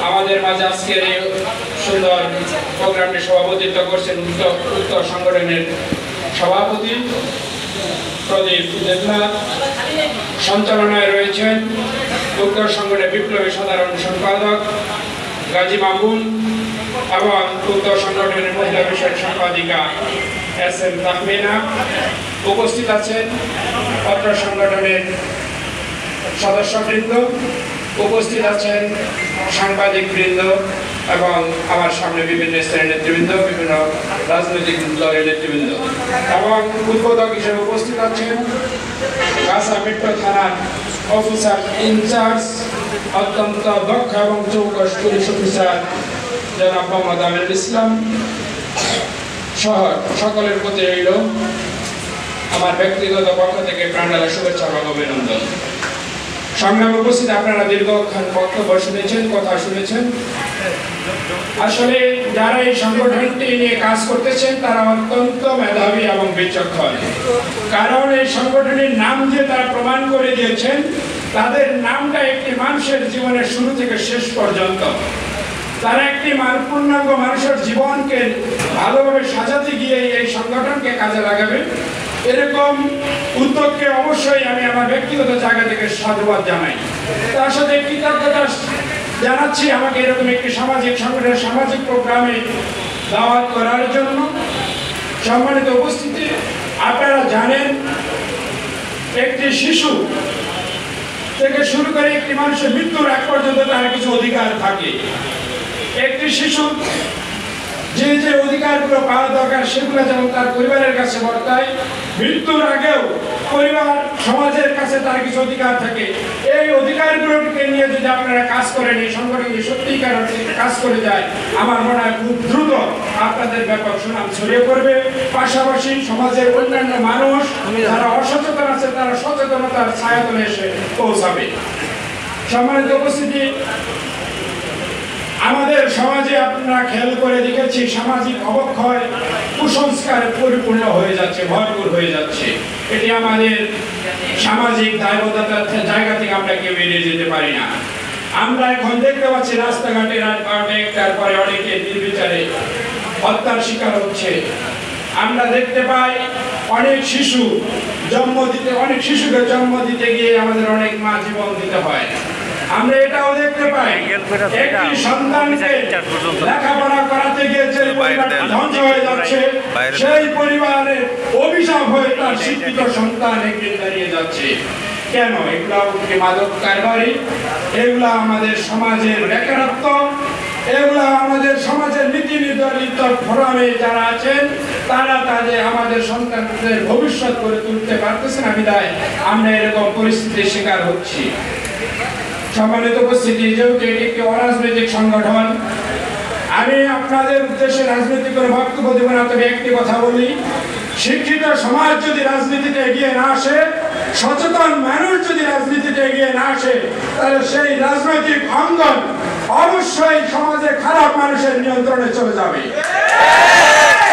আমাদের মাঝে আজকের এই সুন্দর প্রোগ্রামটি সভাপতিত্ব করছেন উত্তর সংগঠনের সভাপতি প্রদীপ দেবনাথ। সঞ্চালনায় রয়েছেন উত্তর সংগঠনের বিপ্লবী সাধারণ সম্পাদক গাজী মামুন এবং উত্তর সংগঠনের মহিলা বিষয়ক সম্পাদিকা SM তাহমিনা। উপস্থিত আছেন উত্তর সংগঠনের সদস্যবৃন্দ, উপস্থিত আছেন সাংবাদিক বৃন্দ এবং আমার সামনে বিভিন্ন স্তরের নেতৃবৃন্দ, বিভিন্ন রাজনৈতিক দলের নেতৃবৃন্দ এবং উদ্বোধক হিসেবে উপস্থিত আছেন গাছা মেট্রো থানার অফিসার ইনচার্জ, অত্যন্ত দক্ষ এবং চৌকস পুলিশ অফিসার জনাব মোহাম্মদ আমিনুল ইসলাম সহ সকলের প্রতি রইল আমার ব্যক্তিগত পক্ষ থেকে প্রাণঢালা শুভেচ্ছা এবং অভিনন্দন। সংগ্রামে উপস্থিত আপনারা দীর্ঘক্ষণ বক্তব্য শুনেছেন, কথা শুনেছেন। আসলে যারা এই সংগঠনটি নিয়ে কাজ করতেছেন তারা অত্যন্ত মেধাবী এবং বিচক্ষণ, কারণ এই সংগঠনের নাম দিয়ে তারা প্রমাণ করে দিয়েছেন তাদের নামটা একটি মানুষের জীবনের শুরু থেকে শেষ পর্যন্ত তারা একটি পূর্ণাঙ্গ মানুষের জীবনকে ভালোভাবে সাজাতে গিয়ে এই সংগঠনকে কাজে লাগাবে। এরকম উদ্যোগকে অবশ্যই আমি আমার ব্যক্তিগত জায়গা থেকে সাধুবাদ জানাই। তার সাথে কৃতজ্ঞতা জানাচ্ছি আমাকে এরকম একটি সামাজিক সংগঠনের সামাজিক প্রোগ্রামে দাওয়াত করার জন্য। সম্মানিত উপস্থিতি, আপনারা জানেন একটি শিশু থেকে শুরু করে একটি মানুষের মৃত্যুর আগ পর্যন্ত তার কিছু অধিকার থাকে। একটি শিশু যে যে অধিকারগুলো পাওয়া দরকার সেগুলো যেমন তার পরিবারের কাছে বর্তায়, মৃত্যুর আগেও পরিবার সমাজের কাছে তার কিছু অধিকার থাকে। এই অধিকারগুলোকে নিয়ে যদি আপনারা কাজ করেন, এই সংগঠন সত্যিকার কাজ করে যায়, আমার মনে হয় খুব দ্রুত আপনাদের ব্যাপক সুনাম ছড়িয়ে পড়বে। পাশাপাশি সমাজের অন্যান্য মানুষ যারা অসচেতন আছে তারা সচেতনতার ছায়াতলে এসে পৌঁছাবে। সম্মানিত উপস্থিতি, আমাদের সমাজে আপনারা খেয়াল করে দেখেছি সামাজিক অবক্ষয় কুসংস্কারে পরিপূর্ণ হয়ে যাচ্ছে, ভরপুর হয়ে যাচ্ছে। এটি আমাদের সামাজিক দায়বদ্ধতার জায়গা থেকে আমরা কেউ এড়িয়ে যেতে পারি না। আমরা এখন দেখতে পাচ্ছি রাস্তাঘাটে একটার পরে অনেকে নির্বিচারে হত্যার শিকার হচ্ছে। আমরা দেখতে পাই অনেক শিশুকে জন্ম দিতে গিয়ে আমাদের অনেক মা জীবন দিতে হয়। আমরা এটাও দেখতে পাই একটি সন্তানকে লেখাপড়া করাতে গিয়ে যে পরিবারটা ধ্বংস হয়ে যাচ্ছে, সেই পরিবারের অভিশাপ হয়ে তার শিক্ষিত সন্তান একদিন দাঁড়িয়ে যাচ্ছে। কেন? এগুলা মাদক কারবারি, এগুলা আমাদের সমাজের বেকারত্ব, এগুলা আমাদের সমাজের নীতি নির্ধারিত ফোরামে যারা আছেন তারা তাদের আমাদের সন্তানদের ভবিষ্যৎ করে তুলতে পারতেছে না বিধায় আমরা এরকম পরিস্থিতির শিকার হচ্ছি। সম্মানিত উপস্থিতি, যেহেতু এটি একটি অরাজনৈতিক সংগঠন, আমি আপনাদের উদ্দেশ্যে রাজনৈতিক কোনো বক্তব্য দেব না, তবে একটি কথা বলি, শিক্ষিত সমাজ যদি রাজনীতিতে এগিয়ে না আসে, সচেতন মানুষ যদি রাজনীতিতে এগিয়ে না আসে, তাহলে সেই রাজনৈতিক অঙ্গন অবশ্যই সমাজে খারাপ মানুষের নিয়ন্ত্রণে চলে যাবে।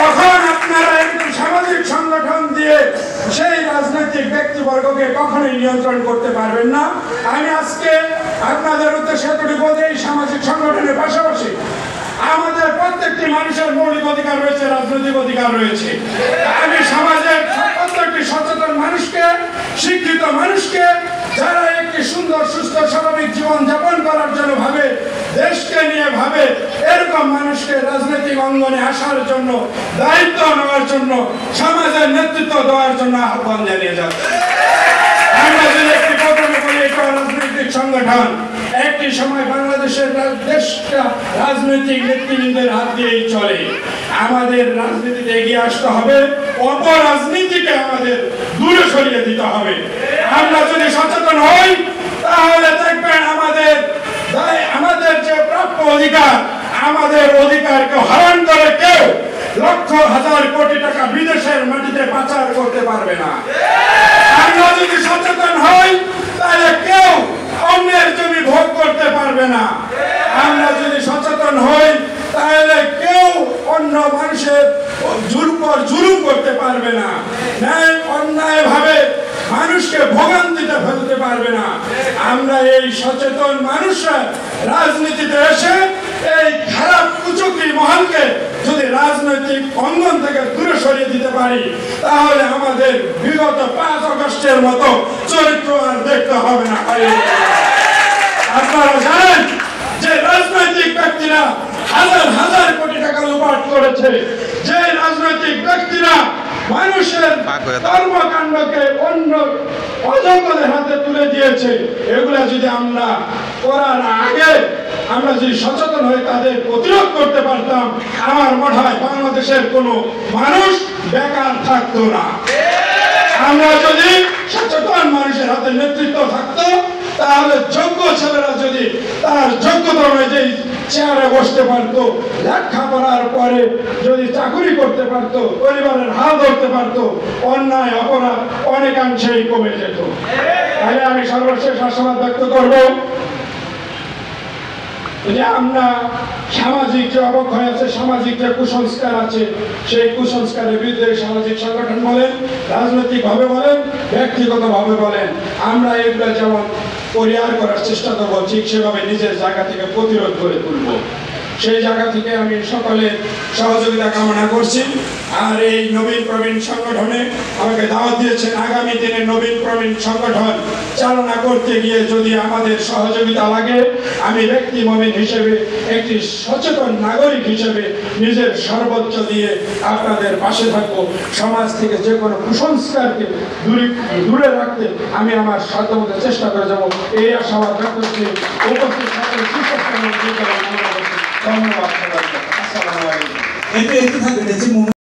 তখন আপনারা একটি সামাজিক সংগঠন দিয়ে সেই রাজনৈতিক ব্যক্তিবর্গকে কখনোই নিয়ন্ত্রণ করতে পারবেন না। আমি আজকে আপনাদের উদ্দেশ্যে এতটুকু বলতে, এই সামাজিক সংগঠনের পাশাপাশি আমাদের প্রত্যেকটি মানুষের মৌলিক অধিকার রয়েছে, রাজনৈতিক অধিকার রয়েছে। আমি সমাজের প্রত্যেকটি সচেতন মানুষকে, শিক্ষিত মানুষকে, যারা একটি সুন্দর সুস্থ স্বাভাবিক জীবন যাপন করার জন্য ভাবে, দেশকে নিয়ে ভাবে, এরকম মানুষকে রাজনৈতিক অঙ্গনে আসার জন্য, দায়িত্ব নেওয়ার জন্য, সমাজের নেতৃত্ব দেওয়ার জন্য আহ্বান জানিয়ে যাচ্ছে। আমরা যদি একটি প্রথমে বলি এটা রাজনৈতিক সংগঠন, একটি সময় বাংলাদেশের দেশটা রাজনৈতিক নেতৃবৃন্দের হাত দিয়েই চলে। আমাদের রাজনীতিতে এগিয়ে আসতে হবে, অপরাজনীতিকে আমাদের দূরে সরিয়ে দিতে হবে। আমরা যদি সচেতন হই তাহলে দেখবেন আমাদের যে প্রাপ্য অধিকার, আমাদের অধিকারকে হরণ করে কেউ লক্ষ হাজার কোটি টাকা বিদেশের মাটিতে পাচার করতে পারবে না। আমরা যদি সচেতন হই তাহলে কেউ অন্যের জমি ভোগ করতে পারবে না। আমরা যদি সচেতন হই তাহলে কেউ অন্য মানুষের জুলুম করতে পারবে না। অন্যায় ভাবে মানুষকে ভোগান্তিতে ফেলতে পারবে না। আমরা এই সচেতন মানুষরা রাজনীতিতে এসে এই খারাপ কুচক্রী মহলকে যদি রাজনৈতিক অঙ্গন থেকে দূরে সরিয়ে দিতে পারি, তাহলে আমাদের বিগত 5 আগস্টের মতো চরিত্র আর দেখতে হবে না। আপনারা জানেন যে রাজনৈতিক ব্যক্তিরা হাজার হাজার কোটি টাকা লুপাট করেছে, যে রাজনৈতিক ব্যক্তিরা মানুষের কর্মকাণ্ডকে অন্য অযোগ্যদের হাতে তুলে দিয়েছে, এগুলা যদি আমরা করার আগে আমরা যদি সচেতন হয়ে তাদের প্রতিরোধ করতে পারতাম, আমার মনে হয় বাংলাদেশের কোনো মানুষ বেকার থাকতো না। আমরা যদি সচেতন মানুষের হাতে নেতৃত্ব থাকতো, তাহলে যোগ্য ছেলেরা যদি তার যোগ্যতা অনুযায়ী চেয়ারে বসতে পারতো, লেখাপড়ার পরে যদি চাকরি করতে পারতো, পরিবারের হাল ধরতে পারতো, অন্যায় অপরাধ অনেকাংশেই কমে যেত। তাহলে আমি সর্বশেষ আশাবাদ ব্যক্ত করব যে আমরা সামাজিক যে অবক্ষয় আছে, সামাজিক যে কুসংস্কার আছে, সেই কুসংস্কারের বিরুদ্ধে সামাজিক সংগঠন বলেন, রাজনৈতিক ভাবে বলেন, ব্যক্তিগত ভাবে বলেন, আমরা এগুলো যেমন পরিহার করার চেষ্টা করবো, ঠিক সেভাবে নিজের জায়গা থেকে প্রতিরোধ করে তুলব। সেই জায়গা থেকে আমি সকলের সহযোগিতা কামনা করছি। আর এই নবীন প্রবীণ সংগঠনে আমাকে দাওয়াত দিয়েছেন, আগামী দিনে নবীন প্রবীণ সংগঠন চালনা করতে গিয়ে যদি আমাদের সহযোগিতা লাগে, আমি ব্যক্তি মুমিন হিসেবে, একটি সচেতন নাগরিক হিসেবে নিজের সর্বোচ্চ দিয়ে আপনাদের পাশে থাকবো। সমাজ থেকে যে কোনো কুসংস্কারকে দূরে রাখতে আমি আমার সাধ্যমতো চেষ্টা করে যাব। এই আশাবাদ ব্যক্ত করছি। উপস্থিত সকল ধন্যবাদ। আসসালামু আলাইকুম।